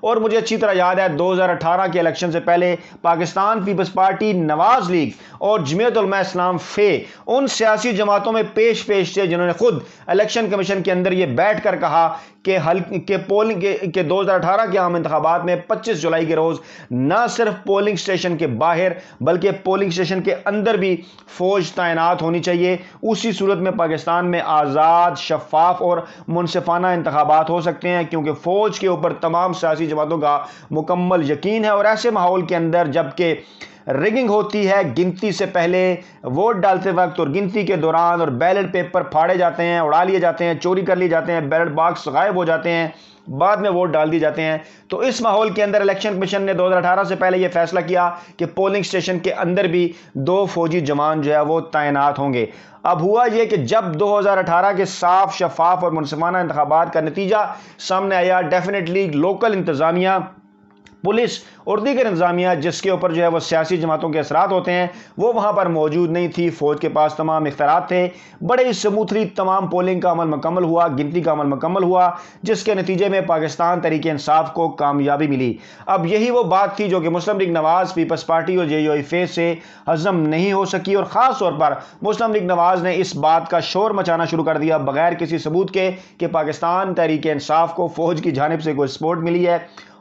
اور مجھے اچھی طرح یاد ہے 2018 کے الیکشن سے پہلے پاکستان پیپلز پارٹی، نواز لیگ اور جمعیت علماء اسلام ان سیاسی جماعتوں میں پیش تھے جنہوں نے خود الیکشن کمیشن کے اندر یہ بیٹھ کر کہا کہ پولنگ کے 2018 کے عام انتخابات میں 25 جولائی کے روز نہ صرف پولنگ سٹیشن کے باہر بلکہ پولنگ سٹیشن کے اندر بھی فوج تعینات ہونی چاہیے۔ اسی صورت میں پاکستان میں آزاد، شفاف اور منصفانہ انتخابات ہو سکتے ہیں، کیونکہ فوج کے اوپر تمام سیاسی جماعتوں کا مکمل یقین ہے۔ اور ایسے ماحول کے اندر جبکہ ریگنگ ہوتی ہے گنتی سے پہلے، ووٹ ڈالتے وقت اور گنتی کے دوران، اور بیلٹ پیپر پھاڑے جاتے ہیں، اڑا لیے جاتے ہیں، چوری کر لیے جاتے ہیں، بیلٹ باکس غائب ہو جاتے ہیں، بعد میں ووٹ ڈال دیے جاتے ہیں، تو اس ماحول کے اندر الیکشن کمیشن نے 2018 سے پہلے یہ فیصلہ کیا کہ پولنگ سٹیشن کے اندر بھی 2 فوجی جوان جو ہے وہ تعینات ہوں گے۔ اب ہوا یہ کہ جب 2018 کے صاف، شفاف اور منصفانہ انتخابات کا نتیجہ سامنے آیا، ڈیفینیٹلی لوکل انتظامیہ، پولیس اور دیگر انتظامیہ جس کے اوپر جو ہے وہ سیاسی جماعتوں کے اثرات ہوتے ہیں، وہ وہاں پر موجود نہیں تھی۔ فوج کے پاس تمام اختیارات تھے، بڑے اسموتھلی تمام پولنگ کا عمل مکمل ہوا، گنتی کا عمل مکمل ہوا، جس کے نتیجے میں پاکستان تحریک انصاف کو کامیابی ملی۔ اب یہی وہ بات تھی جو کہ مسلم لیگ نواز، پیپلز پارٹی اور JUI سے ہضم نہیں ہو سکی، اور خاص طور پر مسلم لیگ نواز نے اس بات کا شور مچانا شروع کر دیا بغیر کسی ثبوت کے کہ پاکستان تحریک انصاف کو فوج کی جانب سے کوئی سپورٹ ملی ہے،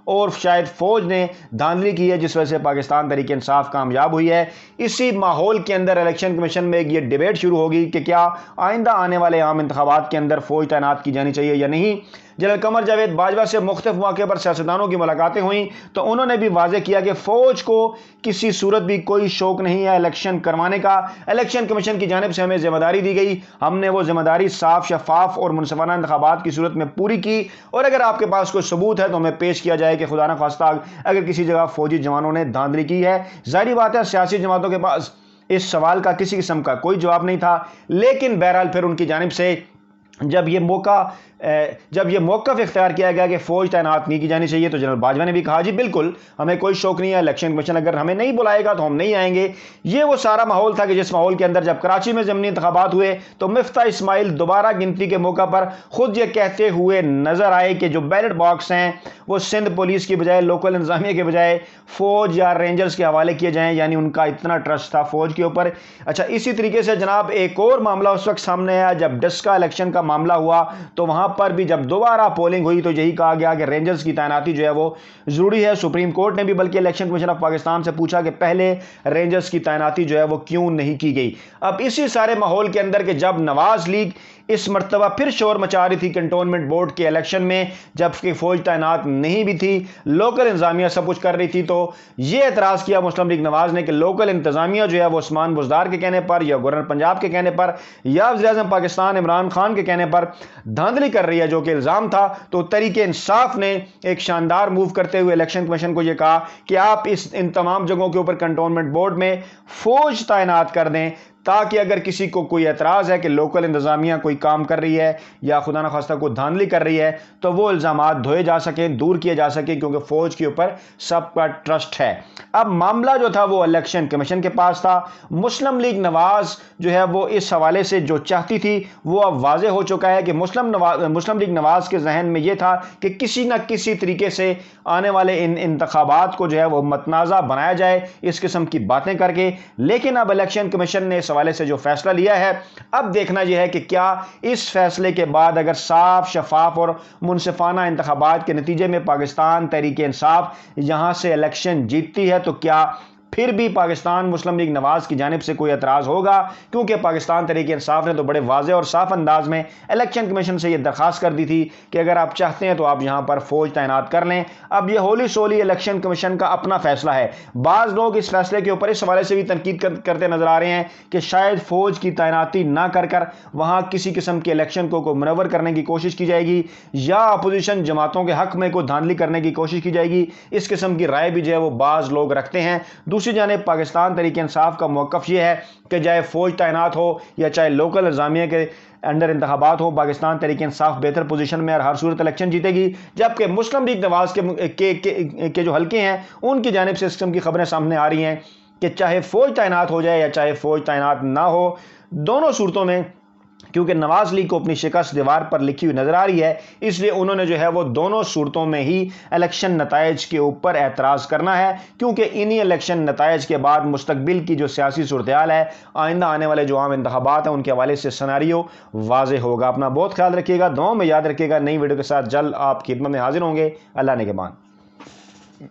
اور شاید فوج نے دھاندلی کی ہے جس وجہ سے پاکستان تحریک انصاف کامیاب ہوئی ہے۔ اسی ماحول کے اندر الیکشن کمیشن میں یہ ڈیبیٹ شروع ہوگی کہ کیا آئندہ آنے والے عام انتخابات کے اندر فوج تعینات کی جانی چاہیے یا نہیں۔ جنرل قمر جاوید باجوہ سے مختلف مواقع پر سیاستدانوں کی ملاقاتیں ہوئیں تو انہوں نے بھی واضح کیا کہ فوج کو کسی صورت بھی کوئی شوق نہیں ہے الیکشن کروانے کا۔ الیکشن کمیشن کی جانب سے ہمیں ذمہ داری دی گئی، ہم نے وہ ذمہ داری صاف، شفاف اور منصفانہ انتخابات کی صورت میں پوری کی، اور اگر آپ کے پاس کوئی ثبوت ہے تو ہمیں پیش کیا جائے کہ خدا نہ خواستہ اگر کسی جگہ فوجی جوانوں نے دھاندلی کی ہے۔ ظاہری بات ہے سیاسی جماعتوں کے پاس اس سوال کا کسی قسم کا کوئی جواب نہیں تھا، لیکن بہرحال پھر ان کی جانب سے جب یہ موقف اختیار کیا گیا کہ فوج تعینات نہیں کی جانی چاہیے، تو جنرل باجوہ نے بھی کہا جی بالکل ہمیں کوئی شوق نہیں ہے، الیکشن کمیشن اگر ہمیں نہیں بلائے گا تو ہم نہیں آئیں گے۔ یہ وہ سارا ماحول تھا کہ جس ماحول کے اندر جب کراچی میں ضمنی انتخابات ہوئے تو مفتاح اسماعیل دوبارہ گنتی کے موقع پر خود یہ کہتے ہوئے نظر آئے کہ جو بیلٹ باکس ہیں وہ سندھ پولیس کی بجائے، لوکل انتظامیہ کے بجائے فوج یا رینجرز کے حوالے کیے جائیں، یعنی ان کا اتنا ٹرسٹ تھا فوج کے اوپر۔ اچھا، اسی طریقے سے جناب ایک اور معاملہ اس وقت سامنے آیا جب ڈسکا الیکشن کا معاملہ ہوا، تو وہاں پر بھی جب دوبارہ پولنگ ہوئی تو یہی کہا گیا کہ رینجرز کی تعیناتی جو ہے وہ ضروری ہے۔ سپریم کورٹ نے بھی بلکہ الیکشن کمیشن آف پاکستان سے پوچھا کہ پہلے رینجرز کی تعیناتی جو ہے وہ کیوں نہیں کی گئی۔ اب اسی سارے ماحول کے اندر کہ جب نواز لیگ اس مرتبہ پھر شور مچا رہی تھی کنٹونمنٹ بورڈ کے الیکشن میں، جب کہ فوج تعینات نہیں بھی تھی، لوکل انتظامیہ سب کچھ کر رہی تھی، تو یہ اعتراض کیا مسلم لیگ نواز نے کہ لوکل انتظامیہ جو ہے وہ عثمان بزدار کے کہنے پر یا گورنر پنجاب کے کہنے پر یا وزیر اعظم پاکستان عمران خان کے کہنے پر دھاندلی کر رہی ہے، جو کہ الزام تھا۔ تو تحریک انصاف نے ایک شاندار موو کرتے ہوئے الیکشن کمیشن کو یہ کہا کہ آپ ان تمام جگہوں کے اوپر کنٹونمنٹ بورڈ میں فوج تعینات کر دیں، تاکہ اگر کسی کو کوئی اعتراض ہے کہ لوکل انتظامیہ کوئی کام کر رہی ہے یا خدا نخواستہ کوئی دھاندلی کر رہی ہے تو وہ الزامات دھوئے جا سکیں، دور کیے جا سکیں، کیونکہ فوج کے اوپر سب کا ٹرسٹ ہے۔ اب معاملہ جو تھا وہ الیکشن کمیشن کے پاس تھا۔ مسلم لیگ نواز جو ہے وہ اس حوالے سے جو چاہتی تھی وہ اب واضح ہو چکا ہے کہ مسلم لیگ نواز کے ذہن میں یہ تھا کہ کسی نہ کسی طریقے سے آنے والے ان انتخابات کو جو ہے وہ متنازع بنایا جائے اس قسم کی باتیں کر کے، لیکن اب الیکشن کمیشن نے اس حوالے سے جو فیصلہ لیا ہے، اب دیکھنا یہ ہے کہ کیا اس فیصلے کے بعد اگر صاف، شفاف اور منصفانہ انتخابات کے نتیجے میں پاکستان تحریک انصاف یہاں سے الیکشن جیتتی ہے تو کیا پھر بھی پاکستان مسلم لیگ نواز کی جانب سے کوئی اعتراض ہوگا؟ کیونکہ پاکستان تحریک انصاف نے تو بڑے واضح اور صاف انداز میں الیکشن کمیشن سے یہ درخواست کر دی تھی کہ اگر آپ چاہتے ہیں تو آپ یہاں پر فوج تعینات کر لیں۔ اب یہ ہولی سولی الیکشن کمیشن کا اپنا فیصلہ ہے۔ بعض لوگ اس فیصلے کے اوپر اس حوالے سے بھی تنقید کرتے نظر آ رہے ہیں کہ شاید فوج کی تعیناتی نہ کر وہاں کسی قسم کے الیکشن کو منور کرنے کی کوشش کی جائے گی یا اپوزیشن جماعتوں کے حق میں کوئی دھاندلی کرنے کی کوشش کی جائے گی، اس قسم کی رائے بھی جو ہے وہ بعض لوگ رکھتے ہیں۔ دوسری جانب پاکستان تحریک انصاف کا موقف یہ ہے کہ چاہے فوج تعینات ہو یا چاہے لوکل انتظامیہ کے انڈر انتخابات ہو، پاکستان تحریک انصاف بہتر پوزیشن میں اور ہر صورت الیکشن جیتے گی، جبکہ مسلم لیگ نواز کے جو حلقے ہیں ان کی جانب سے اس قسم کی خبریں سامنے آ رہی ہیں کہ چاہے فوج تعینات ہو جائے یا چاہے فوج تعینات نہ ہو، دونوں صورتوں میں کیونکہ نواز لیگ کو اپنی شکست دیوار پر لکھی ہوئی نظر آ رہی ہے، اس لیے انہوں نے جو ہے وہ دونوں صورتوں میں ہی الیکشن نتائج کے اوپر اعتراض کرنا ہے، کیونکہ انہی الیکشن نتائج کے بعد مستقبل کی جو سیاسی صورتحال ہے، آئندہ آنے والے جو عام انتخابات ہیں ان کے حوالے سے سیناریو واضح ہوگا۔ اپنا بہت خیال رکھیے گا، دعاؤں میں یاد رکھیے گا۔ نئی ویڈیو کے ساتھ جلد آپ کی خدمت میں حاضر ہوں گے۔ اللہ نگہبان۔